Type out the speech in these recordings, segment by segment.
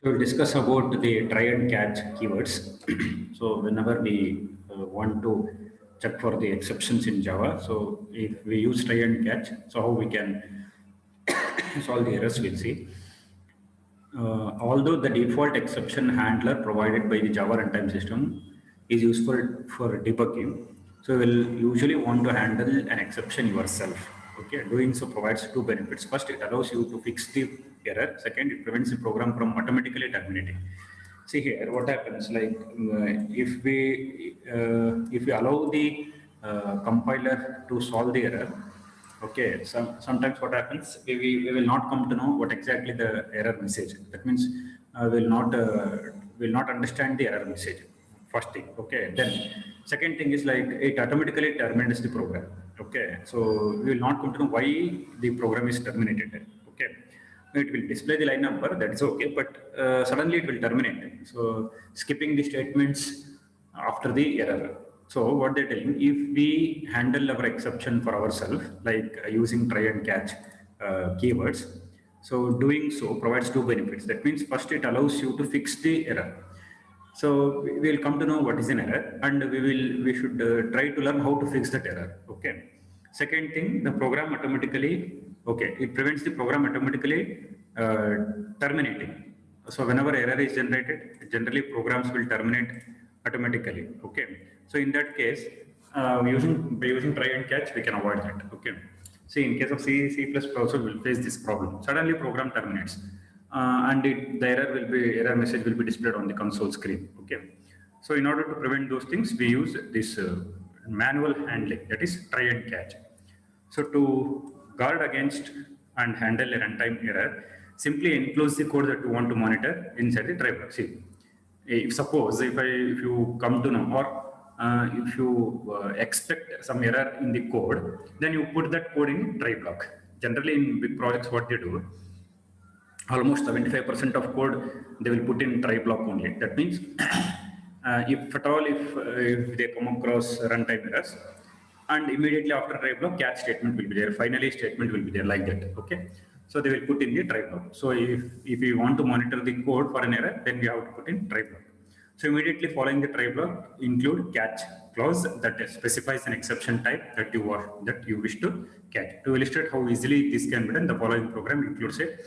So we'll discuss about the try and catch keywords. So whenever we want to check for the exceptions in Java, so if we use try and catch, so how we can solve the errors, we'll see. Although the default exception handler provided by the Java runtime system is useful for debugging, so we'll usually want to handle an exception yourself. Okay, doing so provides two benefits. First, it allows you to fix the error. Second, it prevents the program from automatically terminating. See here, what happens? Like if we allow the compiler to solve the error, okay, sometimes what happens, we will not come to know what exactly the error message. That means will not understand the error message. First thing, okay. Then second thing is like it automatically terminates the program. Okay, so we will not come to know why the program is terminated. Okay, it will display the line number, that is okay, but suddenly it will terminate. So skipping the statements after the error. So what they're telling, if we handle our exception for ourselves, like using try and catch keywords, so doing so provides two benefits. That means first it allows you to fix the error. So we will come to know what is an error, and we should try to learn how to fix that error. Okay. Second thing, the program automatically, okay, it prevents the program automatically terminating. So whenever error is generated, generally programs will terminate automatically. Okay. So in that case, by using try and catch, we can avoid that. Okay. See, in case of C++, also will face this problem. Suddenly program terminates. The error message will be displayed on the console screen. Okay, so in order to prevent those things, we use this manual handling, that is try and catch. So to guard against and handle a runtime error, simply enclose the code that you want to monitor inside the try block. See, if suppose if you come to know, or if you expect some error in the code, then you put that code in try block. Generally in big projects, what they do, almost 75% of code they will put in try block only. That means if at all if they come across runtime errors, and immediately after try block catch statement will be there, finally statement will be there, like that. Okay, so they will put in the try block. So if we want to monitor the code for an error, then we have to put in try block. So immediately following the try block, include catch clause that specifies an exception type that you wish to catch. To illustrate how easily this can be done, the following program includes a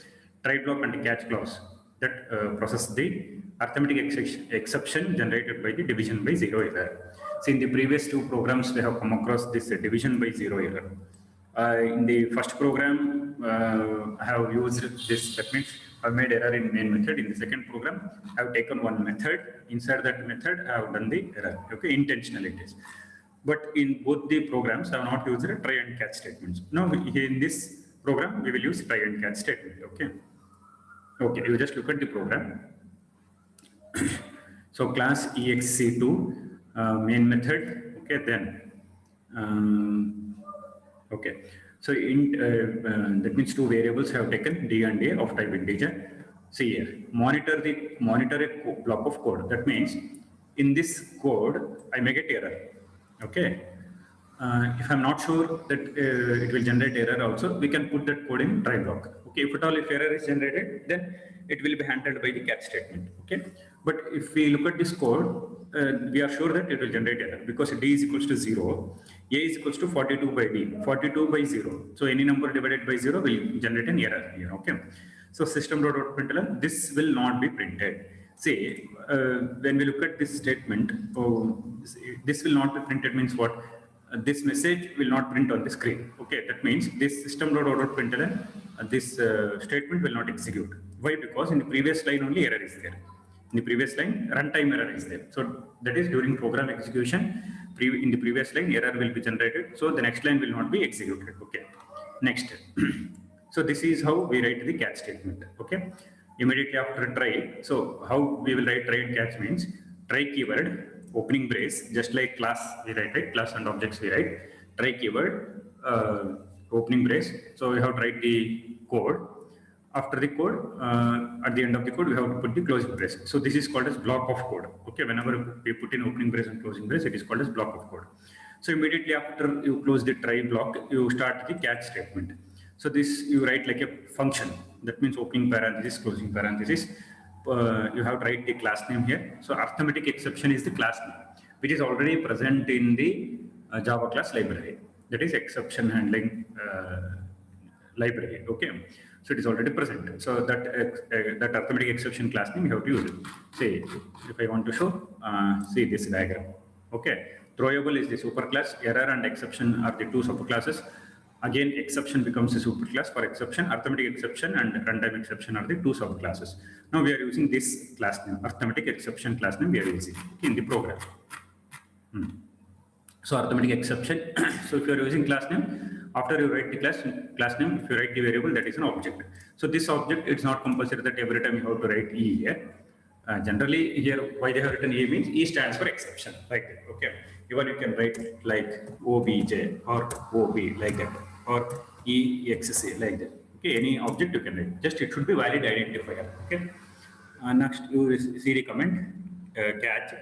try block and catch clause that process the arithmetic exception generated by the division by zero error. So in the previous two programs, we have come across this division by zero error. In the first program, I have used this. That means I made error in main method. In the second program, I have taken one method. Inside that method, I have done the error. Okay, intentionally it is. But in both the programs, I have not used try and catch statements. Now, in this program, we will use try and catch statement. Okay. Okay, you just look at the program. So class ext2 main method. Okay, then okay. So that means two variables have taken d and a of type integer. See here, monitor a block of code. That means in this code I may get error. Okay. If I'm not sure that it will generate error also, we can put that code in try block. Okay, if at all if error is generated, then it will be handled by the catch statement. Okay, but if we look at this code, we are sure that it will generate error because d is equals to 0, a is equals to 42 by d, 42 by 0. So any number divided by 0 will generate an error here. Okay, so system.out.println, this will not be printed. See, when we look at this statement, this will not be printed means what? This message will not print on the screen. Okay, that means this system.out.println, this statement will not execute. Why? Because in the previous line only error is there. In the previous line, runtime error is there. So that is during program execution, in the previous line error will be generated. So the next line will not be executed. Okay, next. So this is how we write the catch statement. Okay, immediately after try. So how we will write try and catch means try keyword, opening brace, just like class we write, right? Class and objects we write. Try keyword, opening brace. So we have to write the code. After the code, at the end of the code, we have to put the closing brace. So this is called as block of code. Okay, whenever we put in opening brace and closing brace, it is called as block of code. So immediately after you close the try block, you start the catch statement. So this you write like a function. That means opening parenthesis, closing parenthesis, you have to write the class name here. So arithmetic exception is the class name, which is already present in the Java class library. That is exception handling library. Okay, so it is already present. So that arithmetic exception class name you have to use it. Say if I want to show, see this diagram. Okay, throwable is the superclass. Error and exception are the two subclasses. Again, exception becomes a superclass for exception. Arithmetic exception and runtime exception are the two subclasses. Now we are using this class name, arithmetic exception class name we are using in the program. So arithmetic exception. So if you are using class name, after you write the class name, if you write the variable, that is an object. So this object, it's not compulsory that every time you have to write E here. Generally here, why they have written E means E stands for exception, like that. Okay. Even you can write like OBJ or OB like that, or EXC like that. Okay, any object you can write. Just it should be valid identifier. Okay. Next, you see the comment catch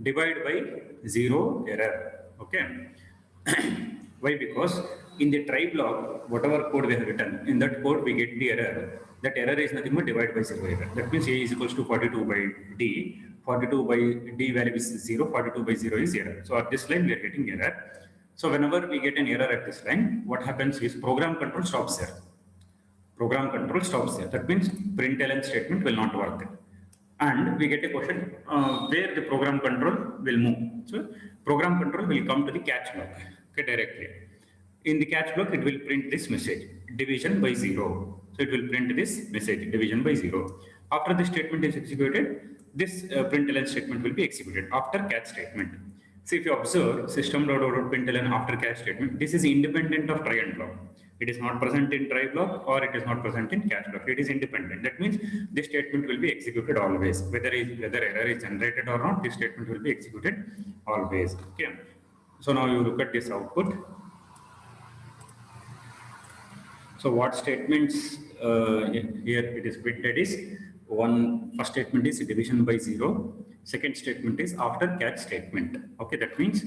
divide by 0 error. Okay. Why? Because in the try block, whatever code we have written, in that code we get the error. That error is nothing but divide by 0 error. That means A is equals to 42 by D. 42 by D value is 0. 42 by 0 is error. So at this line we are getting error. So whenever we get an error at this line, what happens is program control stops there. Program control stops there. That means println statement will not work there. And we get a question where the program control will move. So program control will come to the catch block, okay, directly. In the catch block, it will print this message, division by 0. So it will print this message, division by 0. After the statement is executed, this println statement will be executed after catch statement. So if you observe system.out.println after catch statement, this is independent of try and block. It is not present in try block or it is not present in catch block. It is independent. That means this statement will be executed always. Whether error is generated or not, this statement will be executed always. Okay. So now you look at this output. So what statements here it is printed is first statement is division by 0. Second statement is after catch statement. Okay, that means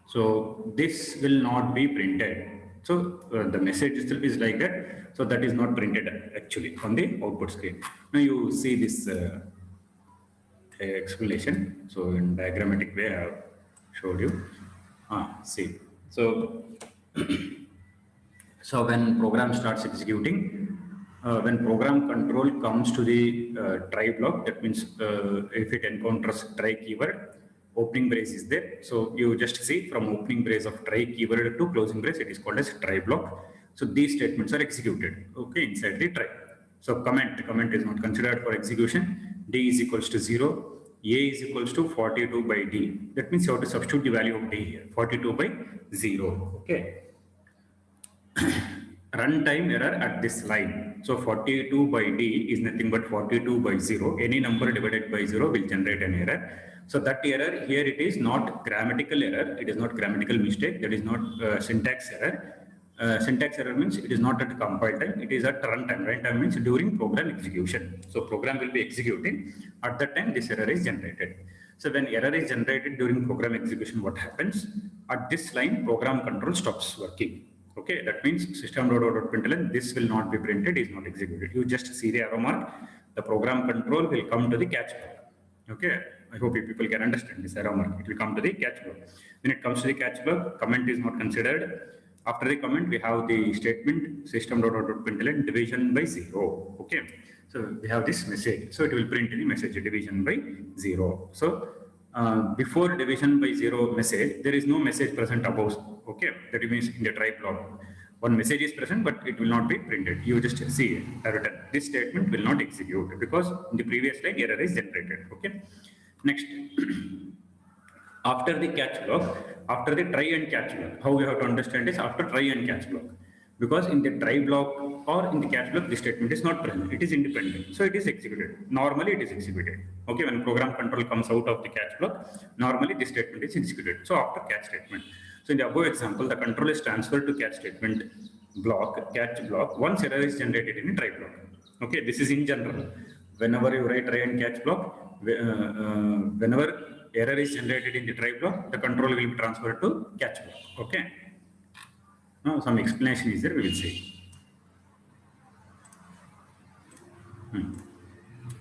so this will not be printed. So the message itself is like that. So that is not printed actually on the output screen. Now you see this explanation. So in diagrammatic way I have showed you. See. So so when program starts executing, when program control comes to the try block, that means if it encounters try keyword, opening brace is there. So you just see from opening brace of try keyword to closing brace, it is called as try block. So these statements are executed, okay, inside the try. So comment is not considered for execution. D is equals to 0. A is equals to 42 by D. That means you have to substitute the value of D here, 42 by 0. Okay. Runtime error at this line. So 42 by D is nothing but 42 by 0. Any number divided by 0 will generate an error. So that error here, it is not grammatical error. It is not grammatical mistake. That is not syntax error. Syntax error means it is not at compile time. It is at runtime. Runtime means during program execution. So program will be executing. At that time, this error is generated. So when error is generated during program execution, what happens? At this line, program control stops working. Okay, that means system.out.println, this will not be printed, is not executed. You just see the arrow mark, the program control will come to the catch block. Okay, I hope you people can understand this arrow mark. It will come to the catch block. When it comes to the catch block, comment is not considered. After the comment, we have the statement system.out.println division by 0. Okay, so we have this message. So it will print the message division by 0. So before division by 0 message, there is no message present above. Okay, that means in the try block, one message is present, but it will not be printed. You just see it written. This statement will not execute because in the previous line error is generated. Okay, next. After the catch block, after the try and catch block, how we have to understand is after try and catch block. Because in the try block or in the catch block, the statement is not present. It is independent. So it is executed. Normally it is executed. Okay, when program control comes out of the catch block, normally the statement is executed. So after catch statement. So in the above example, the control is transferred to catch statement block, catch block, once error is generated in a try block. Okay, this is in general. Whenever you write try and catch block, whenever error is generated in the try block, the control will be transferred to catch block. Okay. Now some explanation is there, we will see.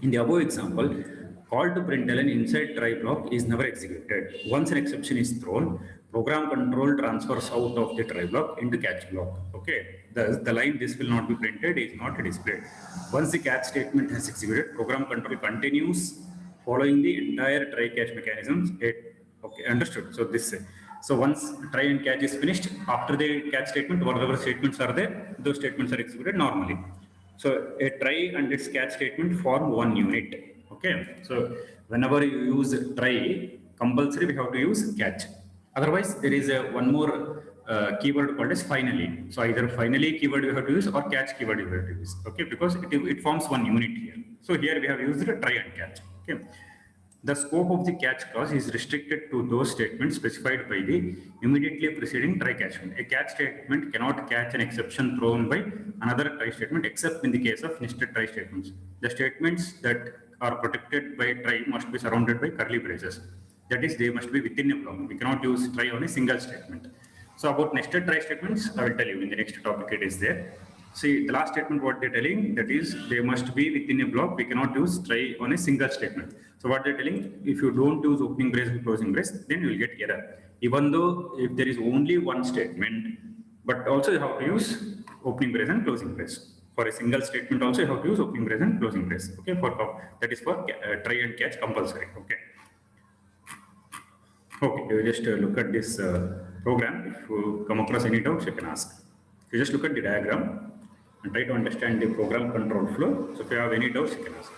In the above example, call to println inside try block is never executed. Once an exception is thrown, program control transfers out of the try block into catch block. Okay, thus the line this will not be printed is not displayed. Once the catch statement has executed, program control continues following the entire try catch mechanisms. Okay, understood. So this, so once try and catch is finished, after the catch statement, whatever statements are there, those statements are executed normally. So a try and its catch statement form one unit. Okay. So whenever you use try, compulsory we have to use catch. Otherwise, there is a one more keyword called as finally. So either finally keyword you have to use or catch keyword you have to use. Okay, because it forms one unit here. So here we have used try and catch. Okay. The scope of the catch clause is restricted to those statements specified by the immediately preceding try catchment. A catch statement cannot catch an exception thrown by another try statement except in the case of nested try statements. The statements that are protected by try must be surrounded by curly braces. That is, they must be within a block. We cannot use try on a single statement. So about nested try statements, I will tell you in the next topic it is there. See, the last statement what they're telling, that is, they must be within a block. We cannot use try on a single statement. So what they're telling, if you don't use opening brace and closing brace, then you will get error. Even though if there is only one statement, but also you have to use opening brace and closing brace. For a single statement also you have to use opening brace and closing brace. Okay, for that is for try and catch compulsory. Okay. Okay, you just look at this program. If you come across any doubts, you can ask. You just look at the diagram and try to understand the program control flow. So if you have any doubts, you can ask.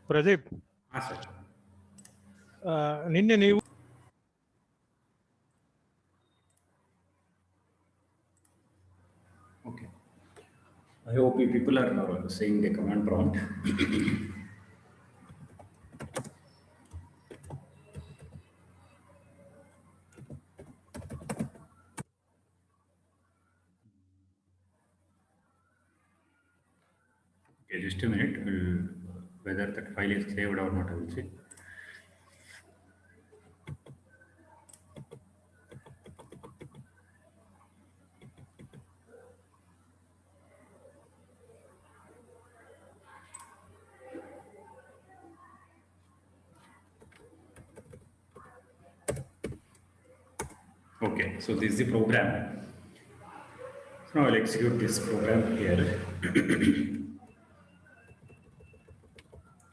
Pradeep, sir. ನಿನ್ನೆ ನೀವು Okay. I hope you people are saying the command prompt. Okay, just a minute. Whether that file is saved or not, I will see. Okay, so this is the program. So now I'll execute this program here.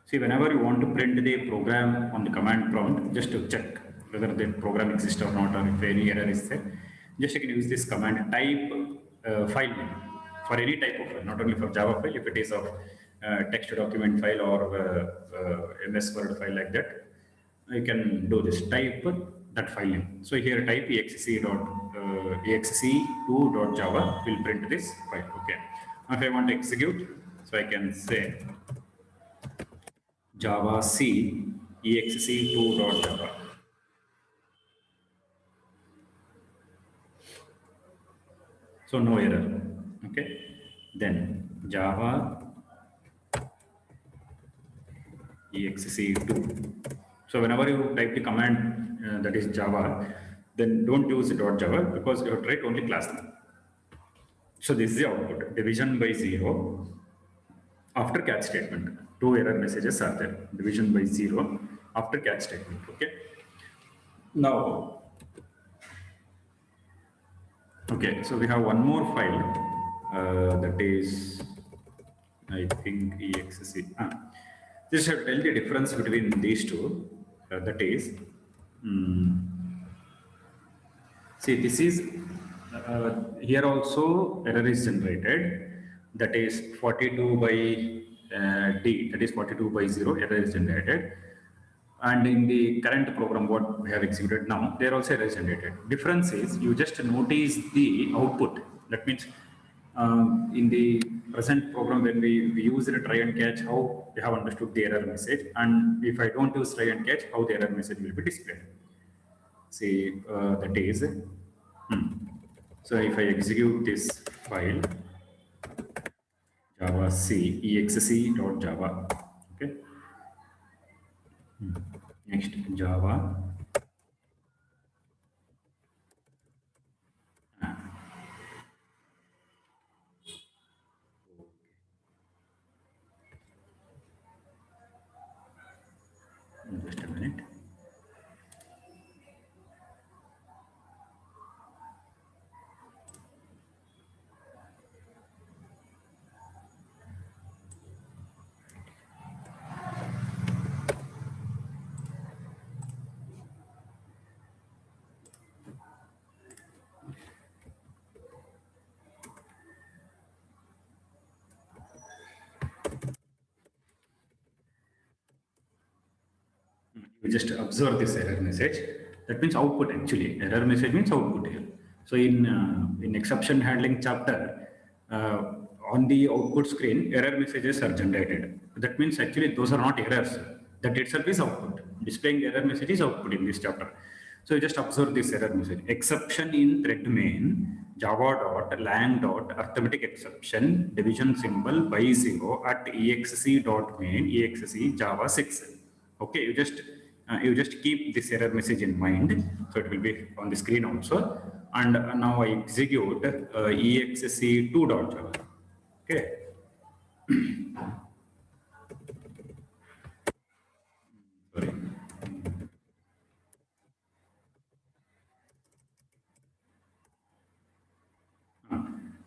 See, whenever you want to print the program on the command prompt, just to check whether the program exists or not, or if any error is there, just you can use this command type file name for any type of file, not only for Java file, if it is of text document file or MS Word file like that, you can do this type that file name. So here type exec2.java will print this file. Okay. Now if I want to execute, so I can say Java C exec2.java. So no error. Okay. Then Java exec2. So whenever you type the command that is Java, then don't use .java because you have to write only class name. So this is the output, division by 0 after catch statement. Two error messages are there, division by 0 after catch statement. Okay. Now, okay, so we have one more file that is, I think, exec. Just have to tell the difference between these two. That is, see, this is here also error is generated. That is 42 by D. That is 42 by 0 error is generated. And in the current program, what we have executed now, there also error is generated. Difference is you just notice the output. That means in the present program, when we use the try and catch, how we have understood the error message. And if I don't use try and catch, how the error message will be displayed. See, that is, so if I execute this file, Java C exec.java, okay. Next, Java You just observe this error message. That means output actually. Error message means output here. So in exception handling chapter, on the output screen, error messages are generated. That means actually those are not errors. That itself is output. Displaying error message is output in this chapter. So you just observe this error message. Exception in thread main java.lang.arithmetic exception division symbol by 0 at exc.main exc java 6. Okay, you just keep this error message in mind, so it will be on the screen also. And now I execute exc2.java. Okay. Sorry.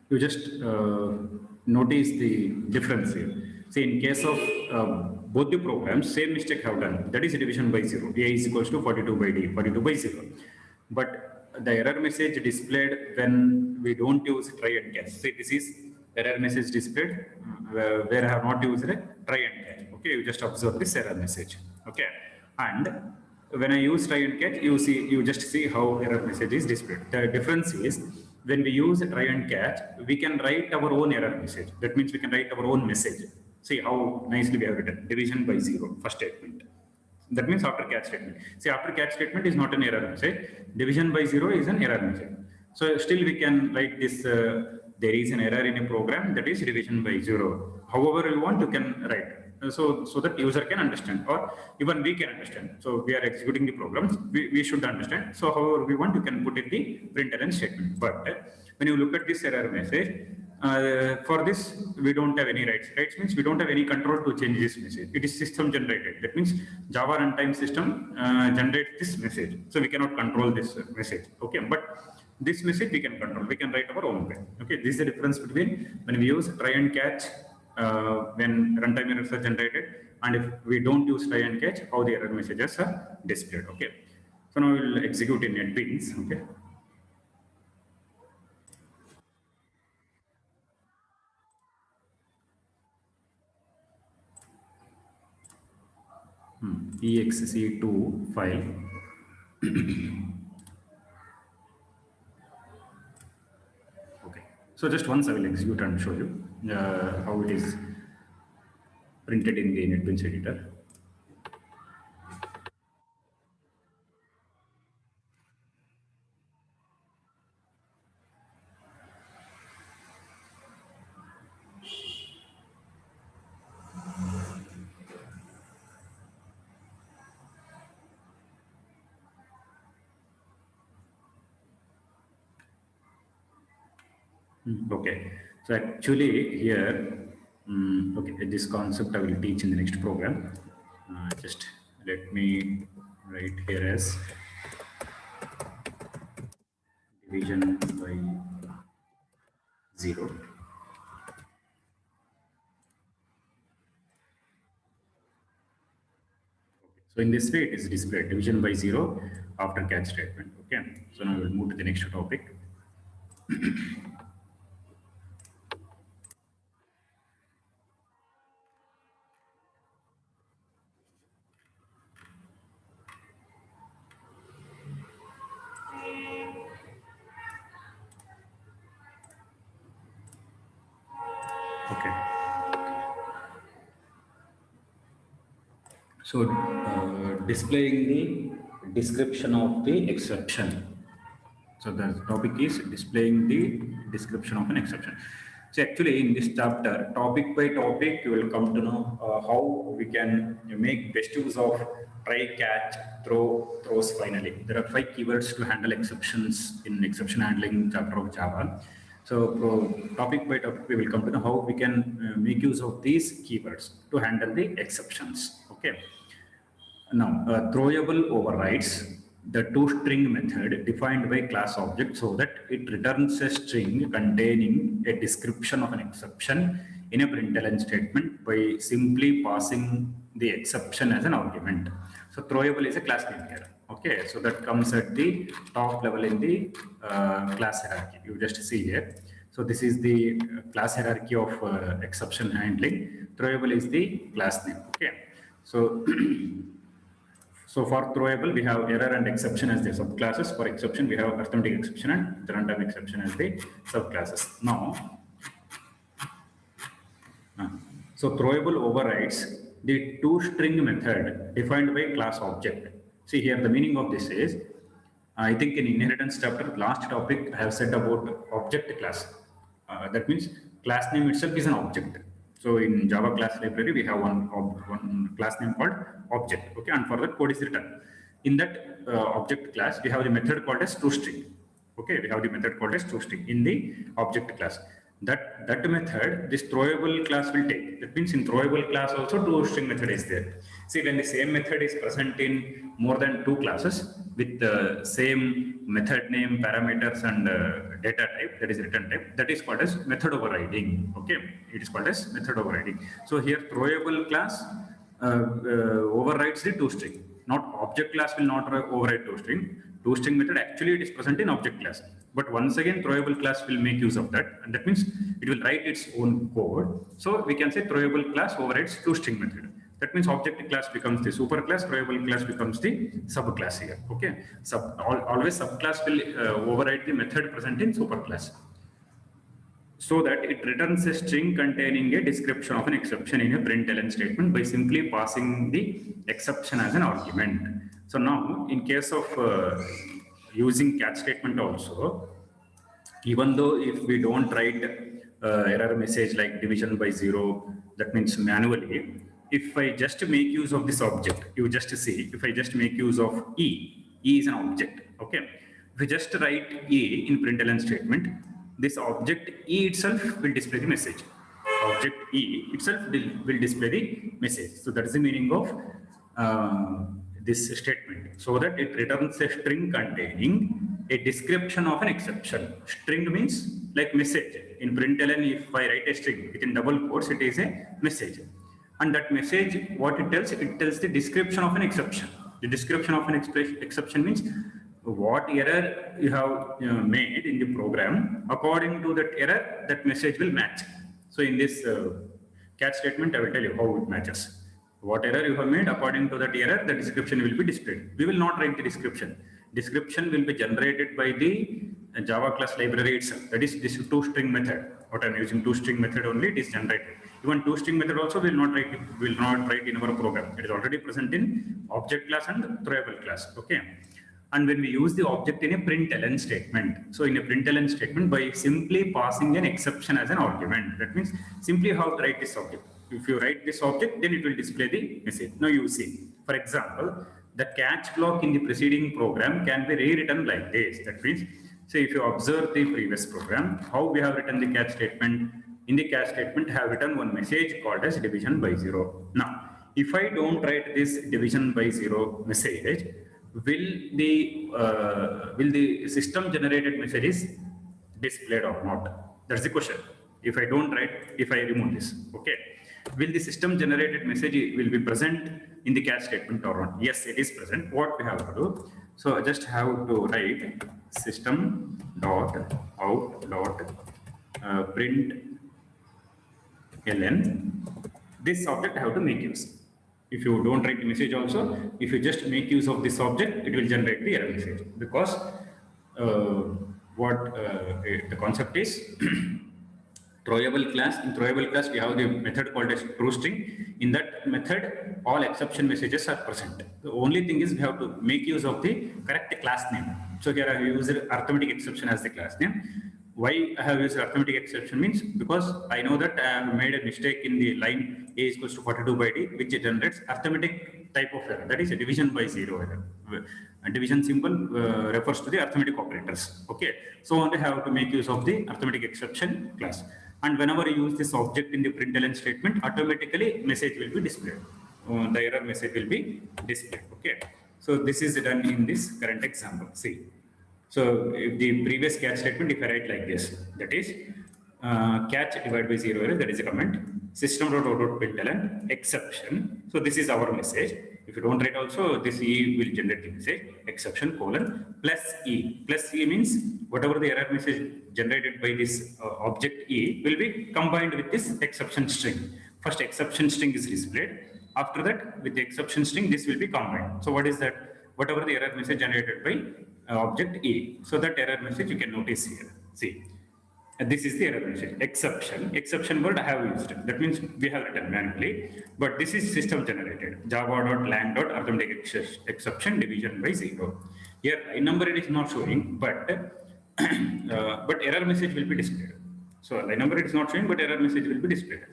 You just notice the difference here. See, in case of both the programs, same mistake have done. That is division by 0. A is equals to 42 by D, 42 by 0. But the error message displayed when we don't use try and catch. See, this is error message displayed where I have not used a try and catch. Okay, you just observe this error message. Okay, and when I use try and catch, you just see how error message is displayed. The difference is when we use try and catch, we can write our own error message. That means we can write our own message. See how nicely we have written division by 0, first statement. That means after catch statement. See, after catch statement is not an error message. Division by 0 is an error message. So still we can write this, there is an error in a program, that is division by 0. However you want, you can write. So that user can understand, or even we can understand. So we are executing the programs, we should understand. So however we want, you can put in the println statement. But when you look at this error message, for this we don't have any rights. Rights means we don't have any control to change this message. It is system generated. That means Java runtime system generates this message. So we cannot control this message. Okay, but this message we can control. We can write our own way. Okay, this is the difference between when we use try and catch when runtime errors are generated, and if we don't use try and catch, how the error messages are displayed. Okay, so now we will execute in NetBeans. Okay. exc2 file. Okay, so just once I will execute and show you how it is printed in the NetBeans editor. Okay, so actually here, okay, this concept I will teach in the next program. Just let me write here as division by 0. So in this way, it is displayed division by 0 after catch statement. Okay, so now we will move to the next topic. Okay. So displaying the description of the exception. So the topic is displaying the description of an exception. So actually in this chapter, topic by topic, you will come to know how we can make best use of try, catch, throw, throws finally. There are 5 keywords to handle exceptions in exception handling chapter of Java. So topic by topic, we will come to know how we can make use of these keywords to handle the exceptions. Okay. Now, throwable overrides the toString method defined by class object so that it returns a string containing a description of an exception in a println statement by simply passing the exception as an argument. So throwable is a class name here. Okay, so that comes at the top level in the class hierarchy. You just see here. So this is the class hierarchy of exception handling. Throwable is the class name. Okay, so So for throwable, we have error and exception as the subclasses. For exception, we have arithmetic exception and the runtime exception as the subclasses. Now, so throwable overrides the toString method defined by class object. See here, the meaning of this is, I think in inheritance chapter, last topic I have said about object class. That means class name itself is an object. So in Java class library, we have one class name called object. Okay, and for that code is written. In that object class, we have the method called as toString. Okay, we have the method called as toString in the object class. That method, this throwable class will take. That means in throwable class also toString method is there. See, when the same method is present in more than two classes with the same method name, parameters, and data type, that is return type, that is called as method overriding. Okay, it is called as method overriding. So here throwable class overrides the toString. Not object class will not override toString. ToString method actually it is present in object class, but once again throwable class will make use of that, and that means it will write its own code. So we can say throwable class overrides ToString method. That means object class becomes the superclass, throwable class becomes the subclass here. Okay, always subclass will override the method present in superclass, so that it returns a string containing a description of an exception in a println statement by simply passing the exception as an argument. So now, in case of using catch statement also, even though if we don't write error message like division by 0, that means manually, if I just make use of this object, you just see, if I just make use of E is an object, okay? If we just write E in println statement, this object E itself will display the message. Object E itself will display the message. So that is the meaning of this statement, so that it returns a string containing a description of an exception. String means like message. In println, if I write a string within double quotes, it is a message. And that message, what it tells the description of an exception. The description of an exception means what error you have made in the program. According to that error, that message will match. So in this catch statement, I will tell you how it matches. What error you have made, according to that error, the description will be displayed. We will not write the description. Description will be generated by the Java class library itself. That is this toString method. What I am using toString method only, it is generated. Even toString method also will not write in our program. It is already present in object class and throwable class. Okay. And when we use the object in a println statement, so in a println statement, by simply passing an exception as an argument, that means simply how to write this object. If you write this object, then it will display the message. Now you see, for example, the catch block in the preceding program can be rewritten like this. That means, say if you observe the previous program, how we have written the catch statement. In the catch statement, have written one message called as division by 0. Now, if I don't write this division by 0 message, will the system generated messages displayed or not? That's the question. If I don't write, if I remove this, okay, will the system generated message will be present in the catch statement or not? Yes, it is present. What we have to do? So I just have to write system dot out dot print ln. This object I have to make use. If you don't write the message also, if you just make use of this object, it will generate the error message, because the concept is throwable class. In throwable class, we have the method called as TrueString. In that method, all exception messages are present. The only thing is we have to make use of the correct class name. So here I have used arithmetic exception as the class name. Why I have used arithmetic exception means because I know that I have made a mistake in the line a is equals to 42 by d, which generates arithmetic type of error, that is a division by 0 error. A division symbol refers to the arithmetic operators. Okay, so only have to make use of the arithmetic exception class. And whenever you use this object in the println statement, automatically message will be displayed. The error message will be displayed. Okay, so this is done in this current example. See. So if the previous catch statement, if I write like this, that is catch divided by 0 error, that is a comment, system.out.println exception. So this is our message. If you don't write also, this E will generate the message, exception colon plus E. Plus E means whatever the error message generated by this object E will be combined with this exception string. First exception string is displayed. After that, with the exception string, this will be combined. So what is that? Whatever the error message generated by object A. So that error message you can notice here. See, this is the error message. Exception word I have used. That means we have written manually, but this is system generated. Java.lang.arithmetic exception division by 0. Here line number it is not showing, but but error message will be displayed. So line number it is not showing, but error message will be displayed.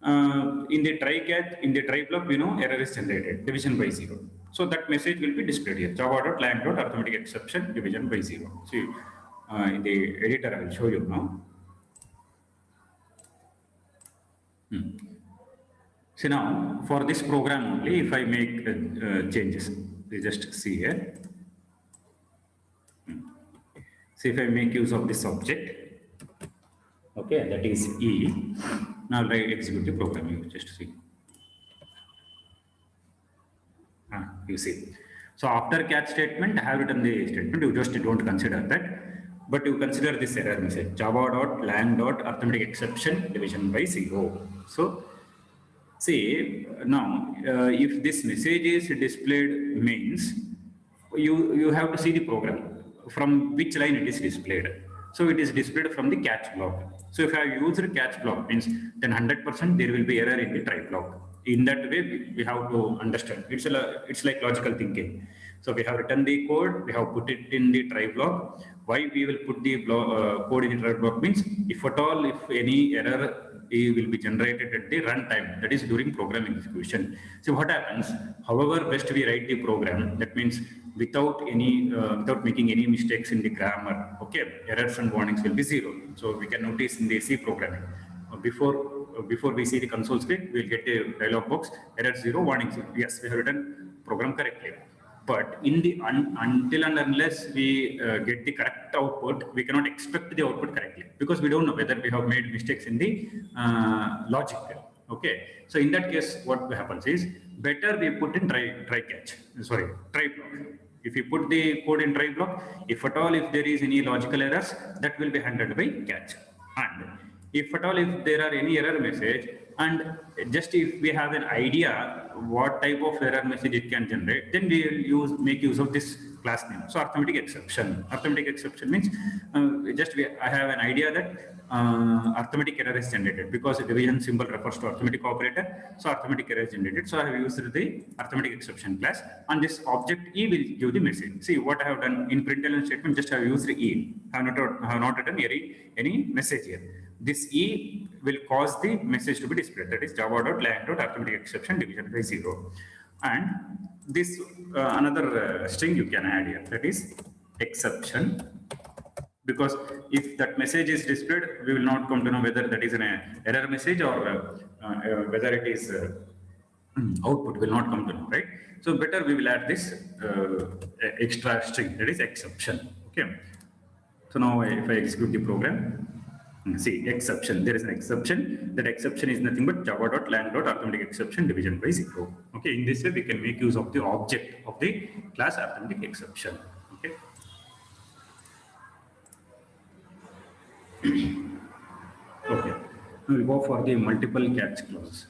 In the try catch, in the try block, we know error is generated, division by 0. So that message will be displayed here. Java.lang.arithmetic exception division by 0. See, in the editor, I will show you now. So now, for this program only, if I make changes, we just see here. See, if I make use of this object, okay, that is E. Now, I execute the program. You just see. You see. So after catch statement, I have written the statement. You just don't consider that, but you consider this error message: java.lang.arithmetic exception division by 0. So see now, if this message is displayed, means you have to see the program from which line it is displayed. So it is displayed from the catch block. So if I use the catch block, means then 100% there will be error in the try block. In that way, we have to understand. It's like logical thinking. So we have written the code, we have put it in the try block. Why we will put the code in the try block means, if at all, if any error will be generated at the runtime, that is during program execution. So what happens, however best we write the program, that means without making any mistakes in the grammar, okay, errors and warnings will be 0. So we can notice in the C programming, before we see the console screen, we will get a dialog box, error 0, warning 0. Yes, we have written program correctly. But in the until and unless we get the correct output, we cannot expect the output correctly, because we don't know whether we have made mistakes in the logic. Okay, so in that case, what happens is, better we put in try block. If you put the code in try block, if at all if there is any logical errors, that will be handled by catch. And if at all if there are any error message, and just if we have an idea what type of error message it can generate, then we will make use of this class name. So arithmetic exception. Arithmetic exception means I have an idea that arithmetic error is generated, because the division symbol refers to arithmetic operator. So arithmetic error is generated. So I have used the arithmetic exception class, and this object E will give the message. See what I have done in println statement, just I have used E. I have not written any message here. This E will cause the message to be displayed, that is java.lang.arithmetic exception division by 0. And this another string you can add here, that is exception, because if that message is displayed, we will not come to know whether that is an error message or whether it is output will not come to know, right? So better we will add this extra string, that is exception. Okay. So now if I execute the program, see exception, there is an exception. That exception is nothing but java.lang.arithmetic exception division by 0. Okay, in this way we can make use of the object of the class arithmetic exception. Okay. Okay, now we go for the multiple catch clause.